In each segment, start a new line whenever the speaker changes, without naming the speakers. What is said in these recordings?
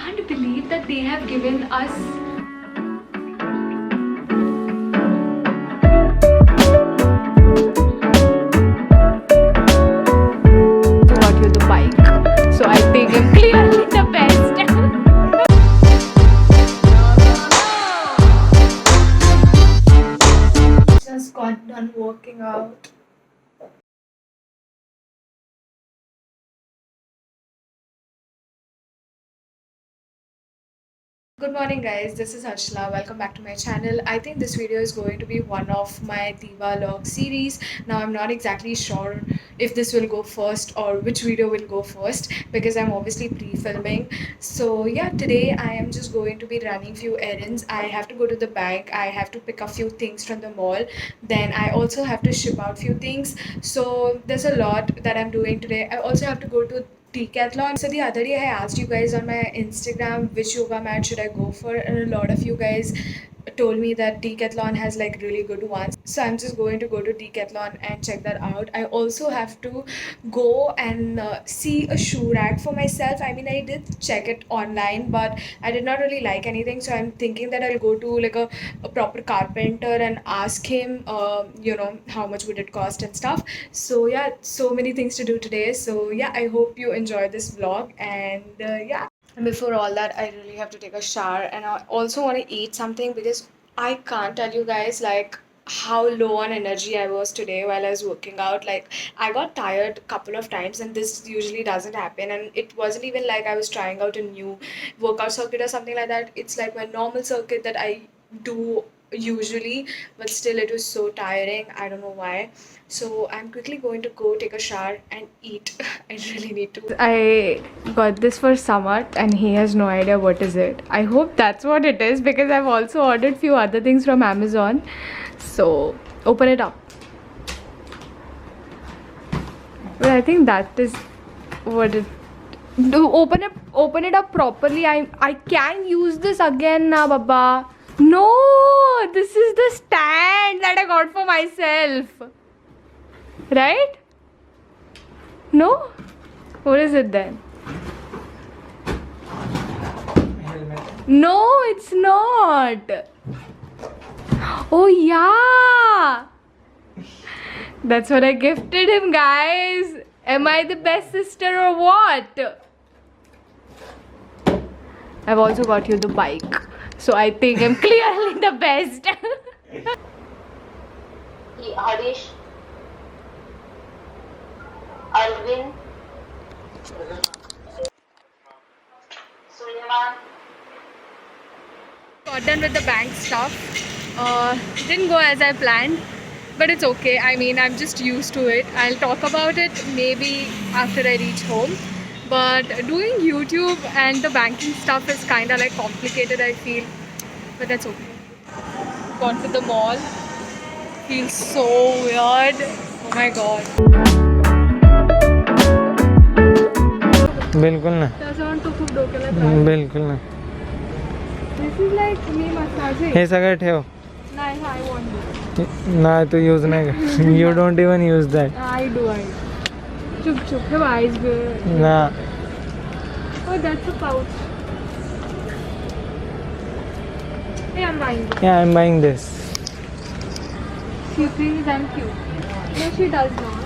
can't believe that they have given us got you the bike. So I think I'm clearly the best. Just got done working out. Good morning guys, this is Harshla. Welcome back to my channel. I think this video is going to be one of my Diva log series. Now I'm not exactly sure if this will go first or which video will go first because I'm obviously pre-filming. So yeah, today I am just going to be running few errands. I have to go to the bank, I have to pick up few things from the mall, then I also have to ship out few things. So there's a lot that I'm doing today. I also have to go to Decathlon. So the other day I asked you guys on my Instagram which yoga mat should I go for, and a lot of you guys told me that Decathlon has like really good ones. So I'm just going to go to Decathlon and check that out. I also have to go and see a shoe rack for myself. I mean, I did check it online, but I did not really like anything. So I'm thinking that I'll go to like a proper carpenter and ask him, how much would it cost and stuff. So yeah, so many things to do today. So yeah, I hope you enjoy this vlog, and yeah. And before all that, I really have to take a shower, and I also want to eat something because I can't tell you guys like how low on energy I was today while I was working out. Like I got tired a couple of times, and this usually doesn't happen. And it wasn't even like I was trying out a new workout circuit or something like that. It's like my normal circuit that I do usually, but still it was so tiring. I don't know why. So I'm quickly going to go take a shower and eat. I really need to. I got this for Samarth and he has no idea what is it. I hope that's what it is because I've also ordered few other things from Amazon. So open it up. But I think that is what it. Do open it up properly. I can use this again now, Baba. No, this is the stand that I got for myself. Right? No? What is it then? No, it's not. Oh yeah. That's what I gifted him, guys. Am I the best sister or what? I've also got you the bike. So I think I'm clearly the best.
Harish, Alvin, Suleiman.
Got done with the bank stuff. Didn't go as I planned, but it's okay. I mean, I'm just used to it. I'll talk about it maybe after I reach home. But doing YouTube and the banking stuff is kind of like complicated, I feel. But that's okay. Got to the mall. Feels so weird. Oh my god.
बिल्कुल ना बिल्कुल ना
This is like me massaging.
हे सगळं ठेव
Nice, I want this.
नाही तू use नाही कर you don't even use that
I do. Chup, have eyes good.
ना
Oh, that's a pouch. Hey, I'm buying this.
yeah I'm buying this
She thinks I'm cute. No, she does not.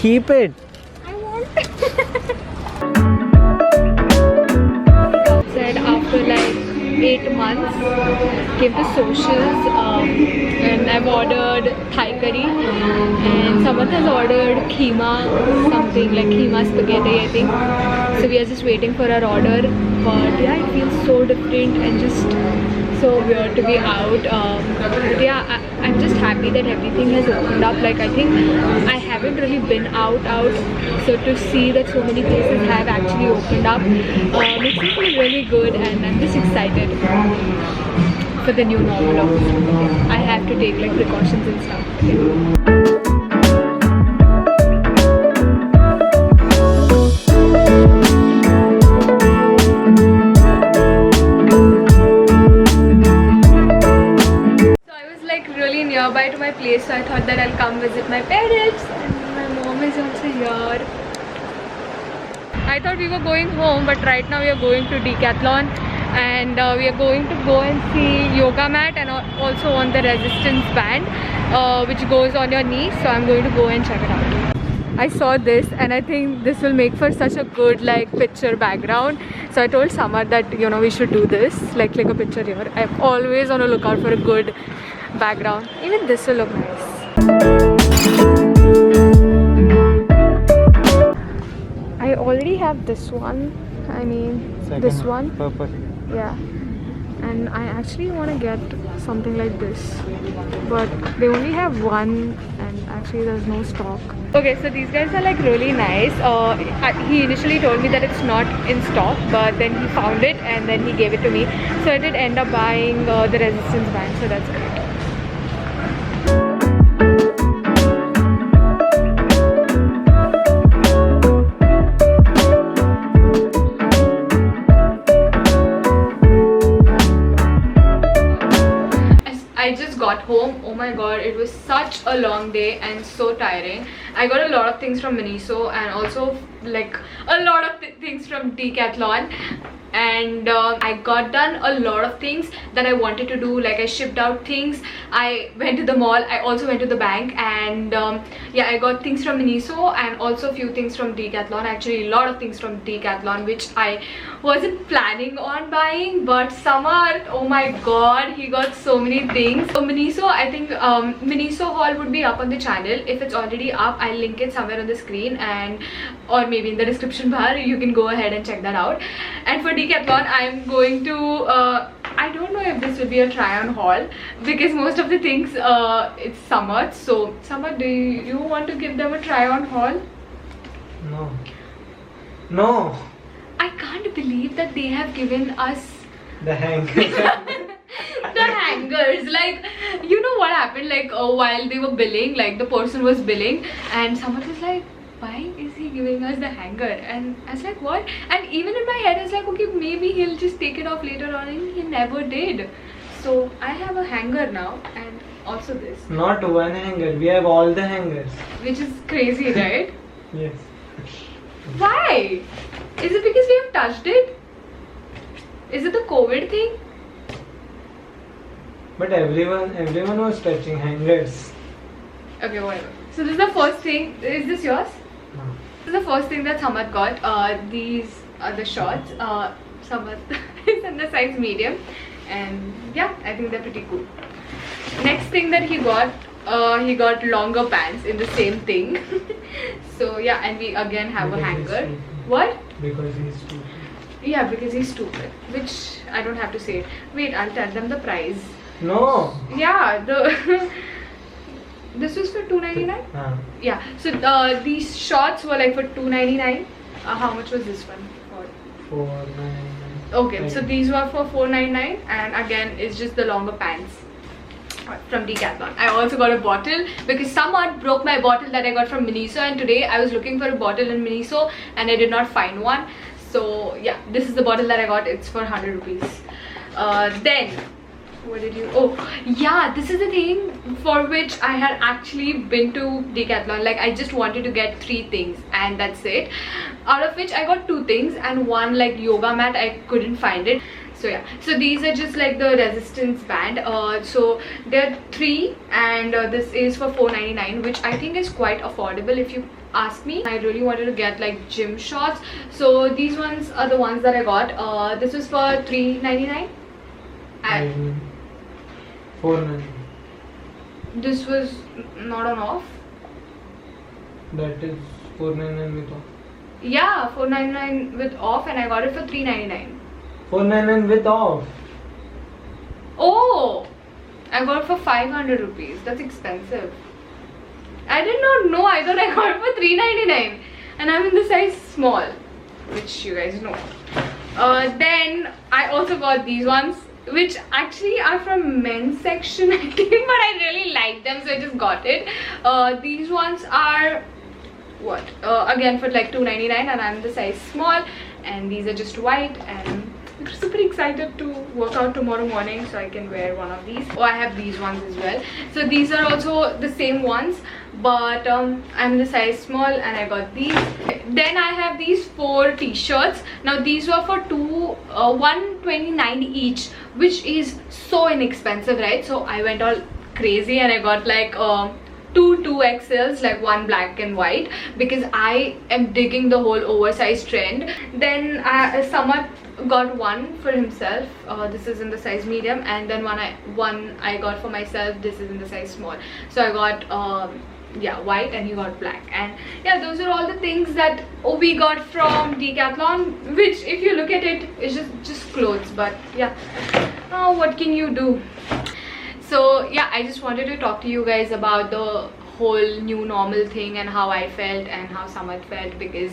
keep it
I want. Said after like 8 months, came to socials, and I've ordered Thai curry, and someone has ordered keema, something like keema spaghetti, I think. So we are just waiting for our order, but yeah, it feels so different and just so weird to be out. But yeah, I'm just happy that everything has opened up. Like I think I haven't really been out, so to see that so many places have actually opened up makes me feel really good, and I'm just excited for the new normal. Obviously, I have to take like precautions and stuff. Nearby to my place, so I thought that I'll come visit my parents, and my mom is also here. I thought we were going home, but right now we are going to Decathlon, and we are going to go and see yoga mat and also on the resistance band, which goes on your knees. So I'm going to go and check it out. I saw this and I think this will make for such a good like picture background. So I told Samar that we should do this, like click a picture here. I'm always on a lookout for a good background. Even this will look nice. I already have this one. I mean, this one.
Purple.
Yeah. And I actually want to get something like this, but they only have one and actually there's no stock. Okay, so these guys are like really nice. He initially told me that it's not in stock, but then he found it and then he gave it to me. So I did end up buying the resistance band, so that's great. I just got home. Oh my god, it was such a long day and so tiring. I got a lot of things from Miniso and also like a lot of things from Decathlon, and I got done a lot of things that I wanted to do. Like I shipped out things, I went to the mall, I also went to the bank, and yeah, I got things from Miniso and also a few things from Decathlon. Actually a lot of things from Decathlon which I wasn't planning on buying, but Samar, oh my god, he got so many things. So Miniso, I think Miniso haul would be up on the channel. If it's already up, I'll link it somewhere on the screen, and or maybe in the description bar. You can go ahead and check that out. And for Decathlon, I'm going to I don't know if this will be a try on haul because most of the things it's Samar. So Samar, do you want to give them a try on haul?
No.
I can't believe that they have given us
The hang.
the hangers. Like, you know what happened, like while they were billing, like the person was billing and someone was like, why is he giving us the hanger? And I was like, what? And even in my head I was like, okay, maybe he'll just take it off later on, and he never did. So I have a hanger now, and also this,
Not one hanger. We have all the hangers.
which is crazy, right?
Yes.
Why? Is it because we have touched it? Is it the COVID thing?
But everyone was touching hangers.
Okay, whatever. So this is the first thing. Is this yours?
No.
This is the first thing that Samad got. These are the shorts. Samad is in the size medium, and yeah, I think they're pretty cool. Next thing that he got longer pants in the same thing. So yeah, and we again have a
Because he's
hanger.
stupid.
What?
Because he's stupid.
Yeah, because he's stupid. Which I don't have to say it. Wait, I'll tell them the price.
No.
Yeah, the this was for $2.99. Yeah, so these shorts were like for $2.99. How much was this one for?
499.
Okay, so these were for $4.99, and again it's just the longer pants from Decathlon. I also got a bottle because someone broke my bottle that I got from Miniso, and today I was looking for a bottle in Miniso and I did not find one. So yeah, this is the bottle that I got. It's for 100 rupees. Then what did you, oh yeah, this is the thing for which I had actually been to Decathlon. Like I just wanted to get 3 things and that's it, out of which I got 2 things, and one like yoga mat, I couldn't find it. So yeah, so these are just like the resistance band. So there are 3, and this is for $4.99, which I think is quite affordable if you ask me. I really wanted to get like gym shorts, so these ones are the ones that I got. This was for $3.99. And
499.
this was not on off.
That is 499 with off.
Yeah, $4.99 with off, and I got it for $3.99.
499 with off.
Oh, I got it for 500 rupees. That's expensive. I did not know. I thought I got it for $3.99, and I'm in the size small, which you guys know. Then I also got these ones, which actually are from men's section, I think, but I really like them, so I just got it. These ones are what? Again for like $2.99, and I'm the size small, and these are just white, and super excited to work out tomorrow morning, so I can wear one of these. Oh, I have these ones as well. So these are also the same ones, but I'm the size small and I got these. Then I have these 4 t-shirts. Now these were for 129 each, which is so inexpensive, right? So I went all crazy and I got like 2XLs, like one black and white, because I am digging the whole oversized trend. Then Samat got one for himself. This is in the size medium, and then one I got for myself. This is in the size small. So I got yeah, white, and he got black. And yeah, those are all the things that we got from Decathlon, which if you look at it, is just clothes. But yeah, what can you do? So yeah, I just wanted to talk to you guys about the whole new normal thing and how I felt and how Samat felt, because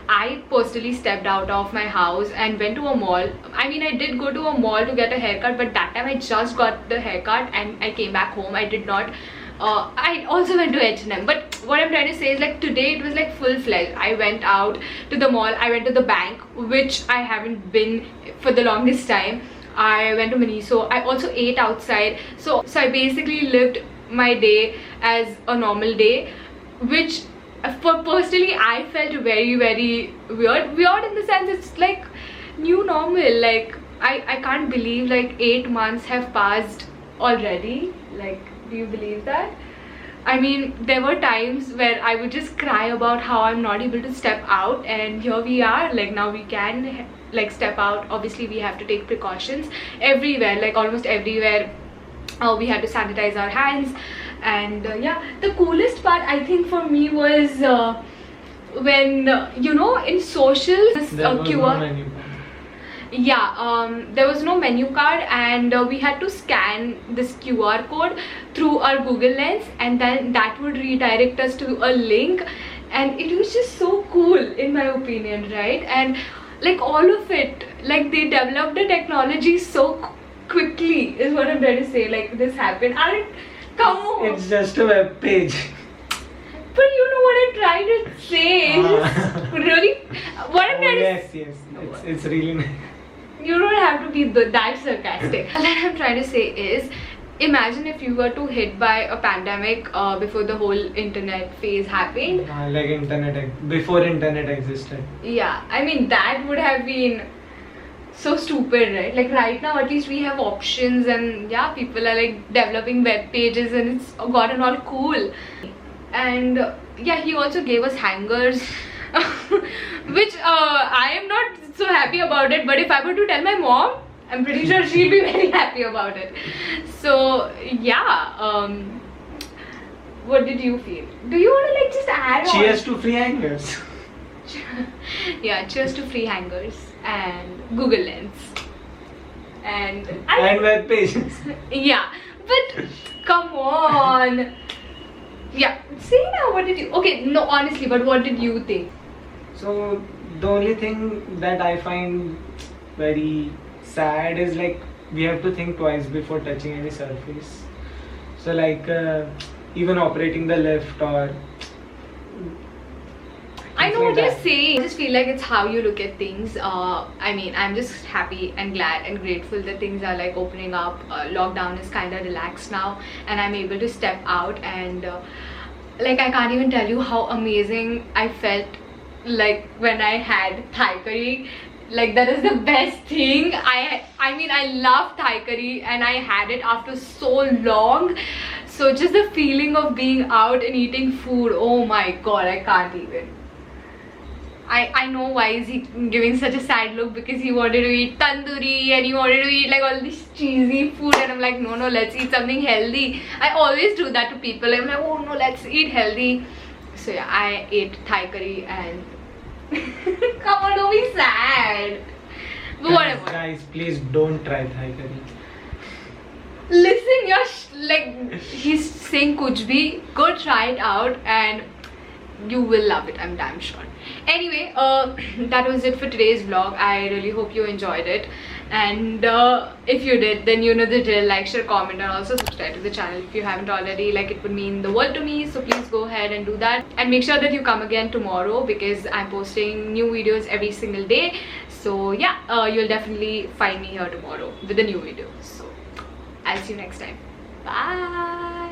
I personally stepped out of my house and went to a mall. I mean, I did go to a mall to get a haircut, but that time I just got the haircut and I came back home. I did not I also went to H&M, but what I'm trying to say is, like, today it was like full-fledged. I went out to the mall, I went to the bank, which I haven't been for the longest time. I went to Miniso. I also ate outside. So I basically lived my day as a normal day, which for personally I felt very weird in the sense it's like new normal. Like I can't believe like 8 months have passed already. Like, do you believe that? I mean, there were times where I would just cry about how I'm not able to step out, and here we are. Like, now we can like step out. Obviously we have to take precautions everywhere, like almost everywhere. We had to sanitize our hands. And yeah, the coolest part I think for me was when you know, in social
there was
QR.
no menu.
Yeah, there was no menu card, and we had to scan this QR code through our Google Lens, and then that would redirect us to a link. And it was just so cool in my opinion, right? And like all of it, like they developed the technology so quickly is what I'm trying to say. Like, this happened. Come on.
It's just a web page.
But you know what I'm trying to say. It's just really what I'm trying to
yes. It's really nice.
You don't have to be that sarcastic. What I'm trying to say is, imagine if you were to hit by a pandemic before the whole internet phase happened.
Like before internet existed.
Yeah, I mean, that would have been so stupid, right? Like, right now at least we have options, and yeah, people are like developing web pages, and it's gotten all cool. And yeah, he also gave us hangers which I am not so happy about it, but if I were to tell my mom, I'm pretty sure she'll be very happy about it. So yeah, what did you feel? Do you want to like just add on?
Cheers to free hangers.
Yeah, cheers to free hangers and Google Lens and
web pages.
yeah, but come on. Yeah, say now, what did you... Okay, no, honestly, but what did you think?
So the only thing that I find very sad is like we have to think twice before touching any surface. So like even operating the lift or...
I know
like
what you're
that.
saying. I just feel like it's how you look at things. I mean, I'm just happy and glad and grateful that things are like opening up. Lockdown is kind of relaxed now, and I'm able to step out, and like I can't even tell you how amazing I felt like when I had Thai curry. Like, that is the best thing. I mean, I love Thai curry, and I had it after so long. So just the feeling of being out and eating food, oh my god, I can't even. I know why is he giving such a sad look, because he wanted to eat tandoori and he wanted to eat like all this cheesy food, and I'm like, no, let's eat something healthy. I always do that to people. I'm like, oh no, let's eat healthy. So yeah, I ate Thai curry and come on, don't be sad. But whatever.
Guys, please don't try Thai curry.
Listen, you're like, he's saying kuch bhi. Go try it out and you will love it, I'm damn sure. Anyway, that was it for today's vlog. I really hope you enjoyed it, and if you did, then you know the drill. Like, share, comment, and also subscribe to the channel if you haven't already. Like, it would mean the world to me, so please go ahead and do that, and make sure that you come again tomorrow, because I'm posting new videos every single day. So yeah, you'll definitely find me here tomorrow with a new video. So I'll see you next time. Bye.